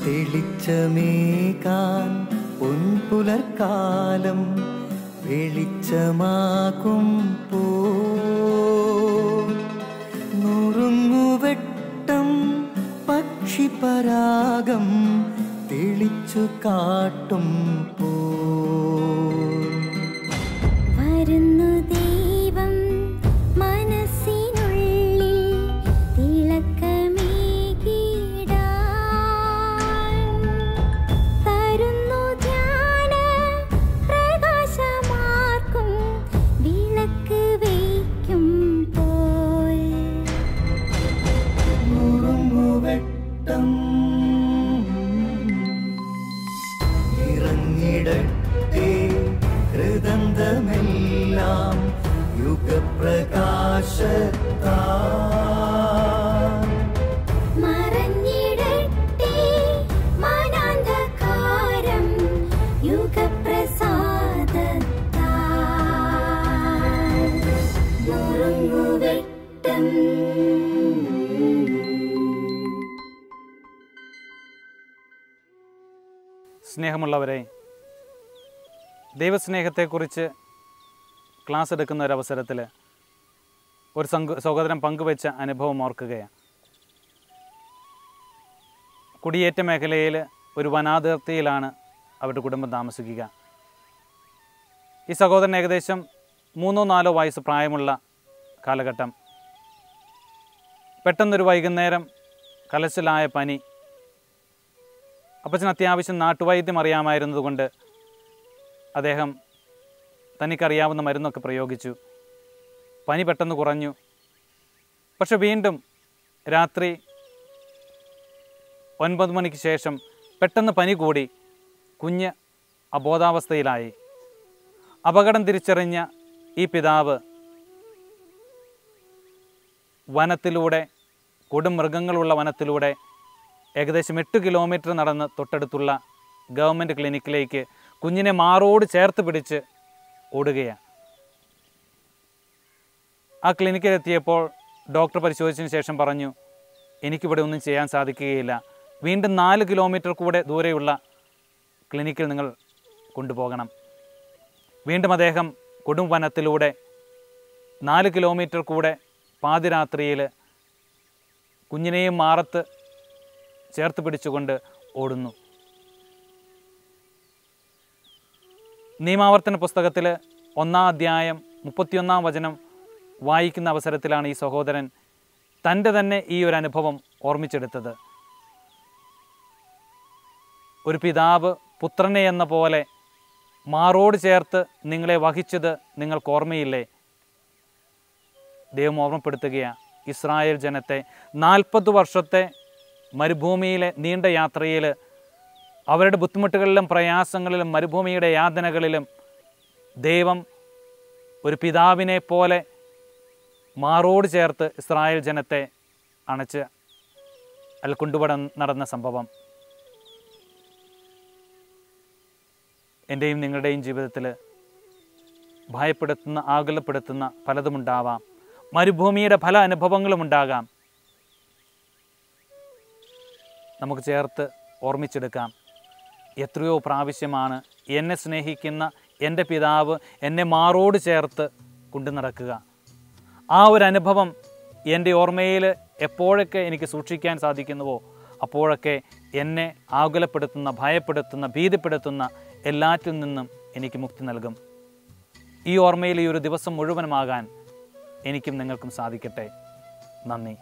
തെളിച്ചമേകാൻ പൊൻപുലർക്കാലം വെളിച്ചമാകുമ്പോ നുറുങ്ങുവെട്ടം പക്ഷിപരാഗം തെളിച്ചു കാട്ടുമ്പോ വരുന്നു ദൈവം മനസ്സിനുള്ളിൽ തിളക്കമേകിടാൻ തരുന്നു ധ്യാന പ്രകാശമാർക്കും വിളക്ക് വയ്ക്കുമ്പോൾ നുറുങ്ങുവെട്ടം ഇറങ്ങിടട്ടെ ഹൃദന്തമെല്ലാം യുഗപ്രകാശത്താൽ മറഞ്ഞിടട്ടെ മനാന്ധകാരം യുഗപ്രസാദത്താൽ നുറുങ്ങുവെട്ടം. സ്നേഹമുള്ളവരെ, ദൈവസ്നേഹത്തെക്കുറിച്ച് ക്ലാസ് എടുക്കുന്ന ഒരവസരത്തിൽ ഒരു സഹോദരൻ പങ്കുവെച്ച അനുഭവം ഓർക്കുകയാണ്. കുടിയേറ്റ മേഖലയിൽ ഒരു വനാതിർത്തിയിലാണ് അവരുടെ കുടുംബം താമസിക്കുക. ഈ സഹോദരൻ ഏകദേശം 3-4 വയസ്സ് പ്രായമുള്ള കാലഘട്ടം. പെട്ടെന്നൊരു വൈകുന്നേരം കലശലായ പനി. അപ്പച്ചന് അത്യാവശ്യം നാട്ടുവൈദ്യം അറിയാമായിരുന്നതുകൊണ്ട് അദ്ദേഹം തനിക്കറിയാവുന്ന മരുന്നൊക്കെ പ്രയോഗിച്ചു. പനി പെട്ടെന്ന് കുറഞ്ഞു. പക്ഷെ വീണ്ടും രാത്രി 9 മണിക്ക് ശേഷം പെട്ടെന്ന് പനി കൂടി. കുഞ്ഞ് അബോധാവസ്ഥയിലായി. അപകടം തിരിച്ചറിഞ്ഞ ഈ പിതാവ് വനത്തിലൂടെ, കൊടും മൃഗങ്ങളുള്ള വനത്തിലൂടെ ഏകദേശം 8 കിലോമീറ്റർ നടന്ന് തൊട്ടടുത്തുള്ള ഗവൺമെൻറ് ക്ലിനിക്കിലേക്ക് കുഞ്ഞിനെ മാറോട് ചേർത്ത് പിടിച്ച് ഓടുകയാണ്. ആ ക്ലിനിക്കിലെത്തിയപ്പോൾ ഡോക്ടർ പരിശോധിച്ചതിന് ശേഷം പറഞ്ഞു, എനിക്കിവിടെ ഒന്നും ചെയ്യാൻ സാധിക്കുകയില്ല, വീണ്ടും 4 കിലോമീറ്റർ കൂടെ ദൂരെയുള്ള ക്ലിനിക്കിൽ നിങ്ങൾ കൊണ്ടുപോകണം. വീണ്ടും അദ്ദേഹം കൊടും വനത്തിലൂടെ 4 കിലോമീറ്റർ കൂടെ പാതിരാത്രിയിൽ കുഞ്ഞിനെയും മാറത്ത് ചേർത്ത് പിടിച്ചുകൊണ്ട് ഓടുന്നു. നിയമാവർത്തന പുസ്തകത്തിൽ 1-ാം അധ്യായം 31-ാം വചനം വായിക്കുന്ന അവസരത്തിലാണ് ഈ സഹോദരൻ തൻ്റെ തന്നെ ഈ ഒരു അനുഭവം ഓർമ്മിച്ചെടുത്തത്. ഒരു പിതാവ് പുത്രനെ എന്ന പോലെ മാറോട് ചേർത്ത് നിങ്ങളെ വഹിച്ചത് നിങ്ങൾക്ക് ഓർമ്മയില്ലേ? ദൈവം ഓർമ്മപ്പെടുത്തുകയാണ് ഇസ്രായേൽ ജനത്തെ 40 വർഷത്തെ മരുഭൂമിയിലെ നീണ്ട യാത്രയിൽ, അവരുടെ ബുദ്ധിമുട്ടുകളിലും പ്രയാസങ്ങളിലും മരുഭൂമിയുടെ യാതനകളിലും ദൈവം ഒരു പിതാവിനെ പോലെ മാറോട് ചേർത്ത് ഇസ്രായേൽ ജനത്തെ അണച്ച് കൊണ്ടുപോട നടന്ന സംഭവം എൻ്റെയും നിങ്ങളുടെയും ജീവിതത്തിൽ ഭയപ്പെടുത്തുന്ന, ആകുലപ്പെടുത്തുന്ന പലതുമുണ്ടാവാം. മരുഭൂമിയുടെ പല അനുഭവങ്ങളും ഉണ്ടാകാം. നമുക്ക് ചേർത്ത് ഓർമ്മിച്ചെടുക്കാം. എത്രയോ പ്രാവശ്യമാണ് എന്നെ സ്നേഹിക്കുന്ന എൻ്റെ പിതാവ് എന്നെ മാറോട് ചേർത്ത് കൊണ്ടു നടക്കുക. ആ ഒരു അനുഭവം എൻ്റെ ഓർമ്മയിൽ എപ്പോഴൊക്കെ എനിക്ക് സൂക്ഷിക്കാൻ സാധിക്കുന്നുവോ അപ്പോഴൊക്കെ എന്നെ ആകുലപ്പെടുത്തുന്ന, ഭയപ്പെടുത്തുന്ന, ഭീതിപ്പെടുത്തുന്ന എല്ലാറ്റിൽ നിന്നും എനിക്ക് മുക്തി നൽകും. ഈ ഓർമ്മയിൽ ഈ ഒരു ദിവസം മുഴുവനുമാകാൻ എനിക്കും നിങ്ങൾക്കും സാധിക്കട്ടെ. നന്ദി.